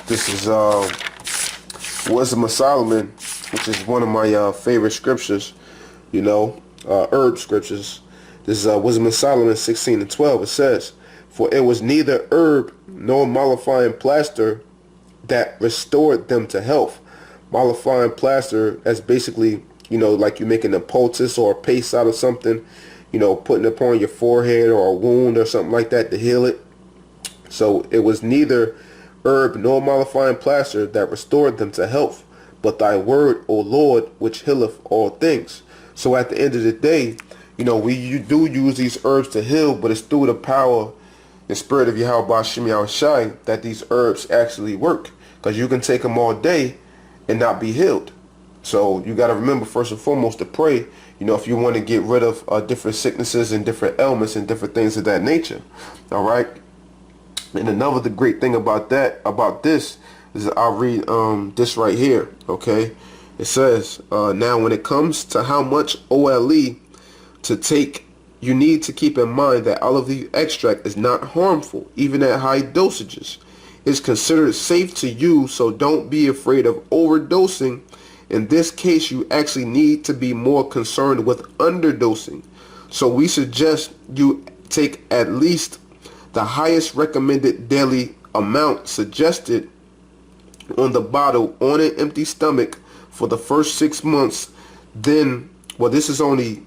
This is Wisdom of Solomon, which is one of my favorite scriptures, herb scriptures. This is Wisdom of Solomon 16:12. It says, "For it was neither herb nor mollifying plaster that restored them to health." Mollifying plaster, that's basically, like you're making a poultice or a paste out of something, putting it upon your forehead or a wound or something like that to heal it. So it was neither herb nor mollifying plaster that restored them to health, but thy word, O Lord, which healeth all things. So at the end of the day, you do use these herbs to heal, but it's through the power and spirit of YAHAWASHI that these herbs actually work. Because you can take them all day and not be healed. So you got to remember, first and foremost, to pray, if you want to get rid of different sicknesses and different ailments and different things of that nature. All right. And the great thing about this is I'll read this right here. Okay. It says, now when it comes to how much OLE to take, you need to keep in mind that olive leaf extract is not harmful, even at high dosages. It's considered safe to use, so don't be afraid of overdosing. In this case, you actually need to be more concerned with underdosing. So we suggest you take at least the highest recommended daily amount suggested on the bottle on an empty stomach for the first 6 months. Then, well, this is only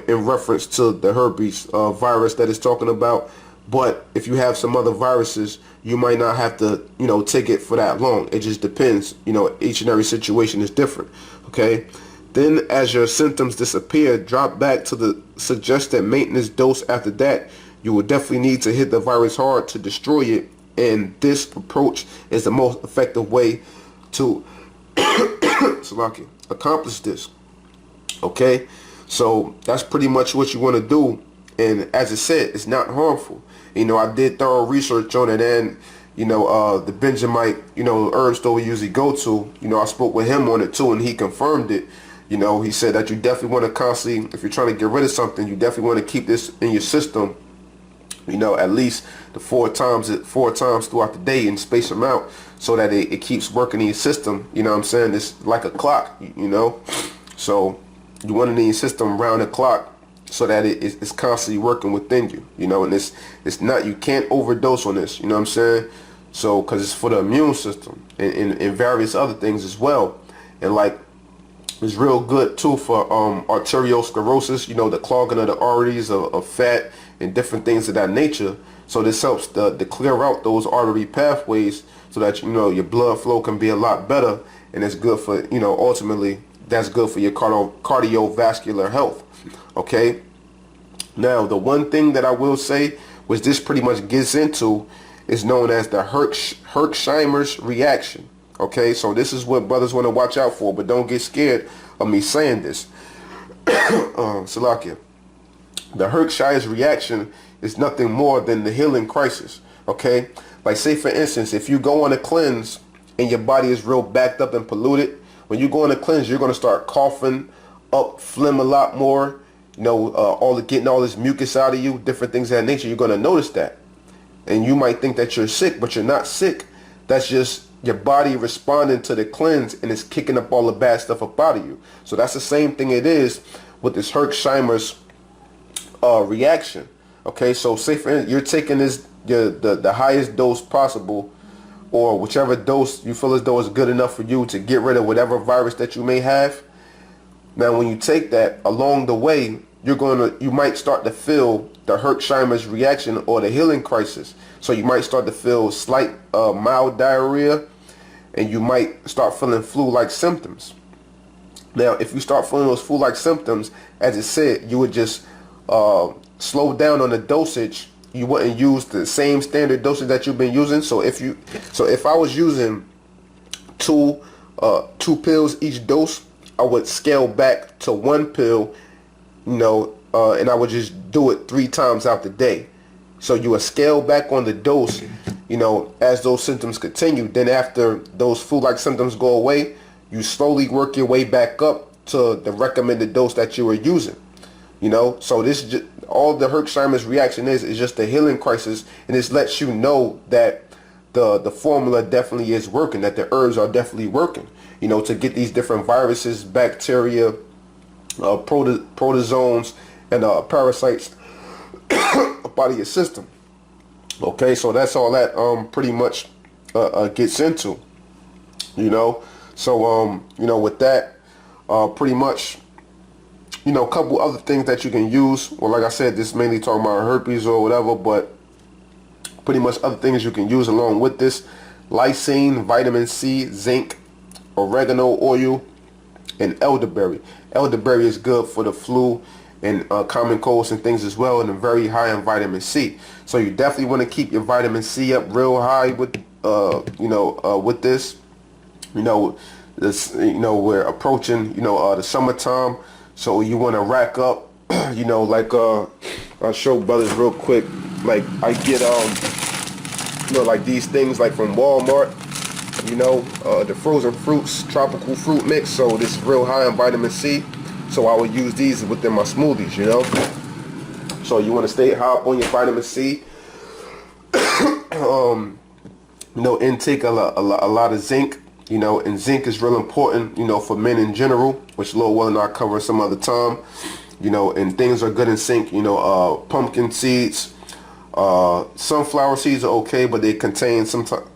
in reference to the herpes virus that it's talking about. But if you have some other viruses, you might not have to, take it for that long. It just depends. Each and every situation is different. Okay. Then as your symptoms disappear, drop back to the suggested maintenance dose. After that, you will definitely need to hit the virus hard to destroy it. And this approach is the most effective way to accomplish this. Okay. So that's pretty much what you want to do. And as I said, it's not harmful. I did thorough research on it, and the Benjamite, herb store we usually go to, I spoke with him on it too, and he confirmed it. He said that you definitely want to constantly, if you're trying to get rid of something, you definitely want to keep this in your system, at least the four times throughout the day, and space them out so that it keeps working in your system. You know what I'm saying? It's like a clock, So you want it in your system round the clock, so that it's constantly working within you, and it's not, you can't overdose on this, you know what I'm saying? So, because it's for the immune system and various other things as well. And like, it's real good too for arteriosclerosis, the clogging of the arteries of fat and different things of that nature. So this helps to clear out those artery pathways so that, your blood flow can be a lot better. And it's good for, ultimately, that's good for your cardiovascular health. Okay. Now, the one thing that I will say, which this pretty much gets into, is known as the Herxheimer's reaction. Okay, so this is what brothers want to watch out for, but don't get scared of me saying this. Salakia. The Herxheimer's reaction is nothing more than the healing crisis. Okay, like say for instance, if you go on a cleanse and your body is real backed up and polluted, when you go on a cleanse, you're going to start coughing up phlegm a lot more, getting all this mucus out of you, different things of that nature. You're going to notice that, and you might think that you're sick, but you're not sick. That's just your body responding to the cleanse, and it's kicking up all the bad stuff up out of you. So that's the same thing it is with this Herxheimer's reaction. Okay, so say for instance, you're taking this the highest dose possible, or whichever dose you feel as though is good enough for you to get rid of whatever virus that you may have. Now, when you take that, along the way, you might start to feel the Herxheimer's reaction or the healing crisis. So you might start to feel slight mild diarrhea, and you might start feeling flu-like symptoms. Now, if you start feeling those flu-like symptoms, as it said, you would just slow down on the dosage. You wouldn't use the same standard dosage that you've been using. So if I was using two pills each dose, I would scale back to one pill, and I would just do it 3 times out the day. So you would scale back on the dose, as those symptoms continue. Then after those flu-like symptoms go away, you slowly work your way back up to the recommended dose that you were using. So this just, all the Herxheimer's reaction is just a healing crisis, and this lets you know that the formula definitely is working, that the herbs are definitely working, you know, to get these different viruses, bacteria, protozoans, and parasites out of your system. Okay, so that's all that pretty much gets into, you know. So you know, with that, pretty much, you know, a couple other things that you can use. Well, like I said, this mainly talking about herpes or whatever, but pretty much other things you can use along with this: lysine, vitamin C, zinc, oregano oil, and elderberry. Elderberry is good for the flu and common colds and things as well, and very high in vitamin C. So you definitely want to keep your vitamin C up real high with you know, with this. You know, this, you know, we're approaching, you know, the summertime, so you want to rack up, you know, like I'll show brothers real quick. Like I get you know, like these things like from Walmart, you know, the frozen fruits, tropical fruit mix. So this is real high in vitamin C. So I would use these within my smoothies, you know. So you want to stay high up on your vitamin C. You know, intake a lot of zinc, you know, and zinc is real important, you know, for men in general, which Lord willing I'll cover some other time, you know. And things are good in zinc, you know, pumpkin seeds, sunflower seeds are okay, but they contain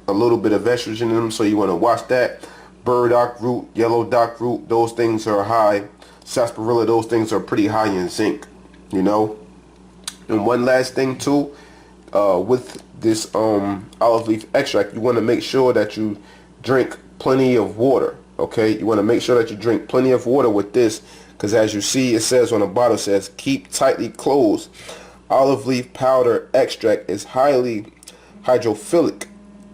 a little bit of estrogen in them, so you want to watch that. Burdock root, yellow dock root, those things are high. Sarsaparilla, those things are pretty high in zinc, you know. And one last thing too, with this olive leaf extract, you want to make sure that you drink plenty of water. Okay, you want to make sure that you drink plenty of water with this, because as you see, it says on the bottle, it says keep tightly closed. Olive leaf powder extract is highly hydrophilic.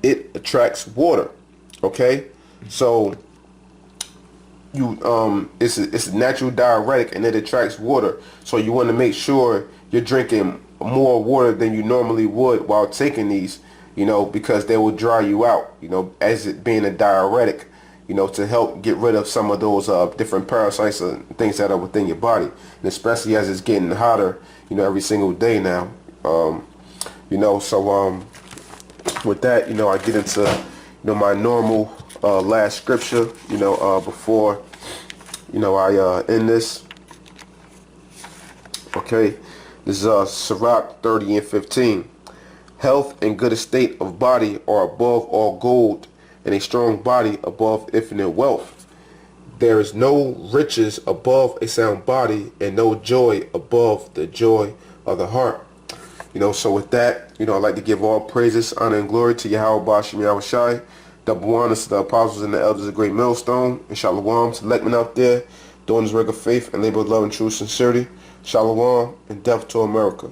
It attracts water. Okay, so you it's a natural diuretic, and it attracts water. So you want to make sure you're drinking more water than you normally would while taking these, you know, because they will dry you out, you know, as it being a diuretic, you know, to help get rid of some of those different parasites and things that are within your body. And especially as it's getting hotter, you know, every single day now, you know. So with that, you know, I get into, you know, my normal last scripture, you know, before, you know, I end this. Okay, this is Sirach 30 and 15. Health and good estate of body are above all gold, and a strong body above infinite wealth. There is no riches above a sound body, and no joy above the joy of the heart. You know, so with that, you know, I'd like to give all praises, honor, and glory to YAHAWASHI, double honors to the apostles and the elders of Great Millstone, and Shalawam to the Lekman out there, doing his work of faith and labor of love and true sincerity. Shalawam, and death to America.